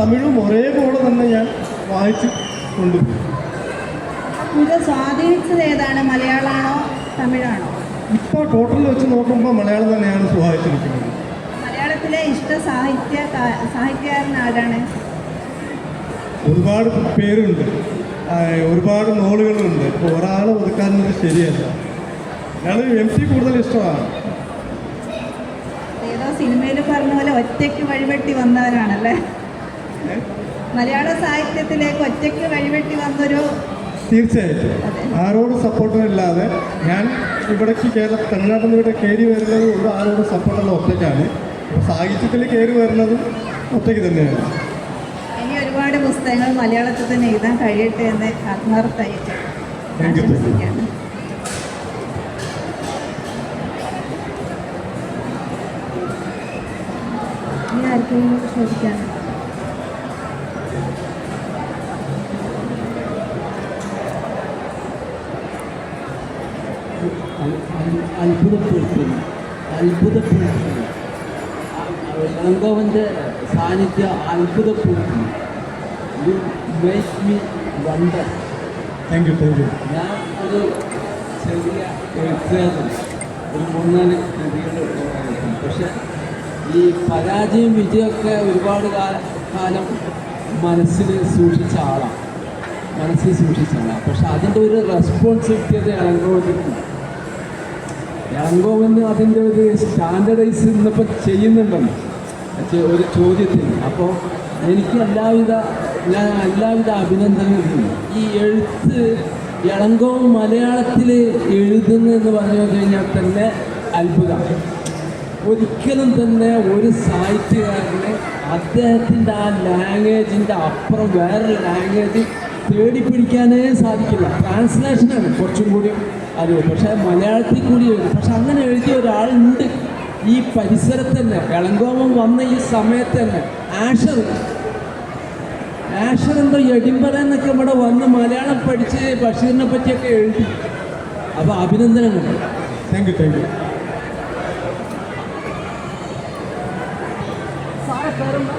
തമിഴും ഒരേപോലെ തന്നെ ഞാൻ വായിച്ച് കൊണ്ടുപോയി. ഇത് സ്വാധീനിച്ചത് ഏതാണ്, മലയാളമാണോ തമിഴാണോ? ഇപ്പോൾ ടോട്ടൽ വെച്ച് നോക്കുമ്പോൾ മലയാളം തന്നെയാണ് സ്വാധീനിക്കുന്നത്. മലയാളത്തിലെ ഇഷ്ട സാഹിത്യകാരൻ ആരാണ്? ഒരുപാട് പേരുണ്ട്, ഒരുപാട് നോളുകളുണ്ട്. ഇപ്പോൾ ഒരാളെ ഒതുക്കാറുള്ളത് ശരിയല്ല. ഞങ്ങൾ MC കൂടുതൽ ഇഷ്ടമാണ്. ഏതോ സിനിമയിൽ പറഞ്ഞ പോലെ ഒറ്റയ്ക്ക് വഴിവെട്ടി വന്നവരാണല്ലേ? മലയാള സാഹിത്യത്തിലേക്ക് ഒറ്റയ്ക്ക് വഴിവെട്ടി വന്നൊരു. തീർച്ചയായിട്ടും ആരോട് സപ്പോർട്ടും ഇല്ലാതെ ഞാൻ ഇവിടേക്ക് തമിഴ്നാട്ടിൽ നിന്ന് ഇവിടെ കയറി വരുന്നത് ഒരു ആരോട് സപ്പോർട്ടുള്ള ഒറ്റയ്ക്കാണ്. സാഹിത്യത്തിൽ കയറി വരുന്നതും ഒറ്റയ്ക്ക് തന്നെയാണ്. ഇനി ഒരുപാട് പുസ്തകങ്ങൾ മലയാളത്തിൽ തന്നെ എഴുതാൻ കഴിയട്ടെ എന്ന് ആത്മാർത്ഥമായിട്ട് ആശംസിക്കുകയാണ്. ഇനി ആർക്കെങ്കിലും ചോദിക്കാനുണ്ടോ? അത്ഭുതപ്പെടുത്തുന്നു. ഇളങ്കോവൻ്റെ സാന്നിധ്യം അത്ഭുതപ്പെടുത്തുന്നു. You make me wonder. Thank you. ഞാൻ ഒരു ചെറിയ എഴുത്തുകാരൻ, ഒരു 3-4 കൃതികൾ. പക്ഷെ ഈ പരാജയം വിജയമൊക്കെ ഒരുപാട് കാലം മനസ്സിൽ സൂക്ഷിച്ച ആളാണ്. പക്ഷെ അതിൻ്റെ ഒരു റെസ്പോൺസിബിലിറ്റി അത് ഇളങ്കോവന് അതിൻ്റെ ഒരു സ്റ്റാൻഡർഡൈസ് ഇന്നിപ്പോൾ ചെയ്യുന്നുണ്ടല്ലോ ഒരു ചോദ്യത്തിന്. അപ്പോൾ എനിക്ക് എല്ലാവിധ അഭിനന്ദനങ്ങളും. ഈ എഴുത്ത് ഇളങ്കോവൻ മലയാളത്തിൽ എഴുതുന്നു എന്ന് പറഞ്ഞു കഴിഞ്ഞാൽ തന്നെ അത്ഭുതമാണ്. ഒരിക്കലും തന്നെ ഒരു സാഹിത്യകാരന് അദ്ദേഹത്തിൻ്റെ ആ ലാംഗ്വേജിൻ്റെ അപ്പുറം വേറൊരു ലാംഗ്വേജ് തേടിപ്പിടിക്കാനേ സാധിക്കില്ല. ട്രാൻസ്ലേഷനാണ് കുറച്ചും കൂടി അറിവ്. പക്ഷേ മലയാളത്തിൽ കൂടി എഴുതും. പക്ഷെ അങ്ങനെ എഴുതിയ ഒരാളുണ്ട് ഈ പരിസരത്ത് തന്നെ. ഇളങ്കോവൻ വന്ന ഈ സമയത്ത് തന്നെ ആഷർ എന്തോ എഡിൻബറ എന്നൊക്കെ ഇവിടെ വന്ന് മലയാളം പഠിച്ച് ബഷീറിനെ പറ്റിയൊക്കെ എഴുതി. അപ്പോൾ അഭിനന്ദനങ്ങൾ. Thank you. സാറെ പേരെന്താ?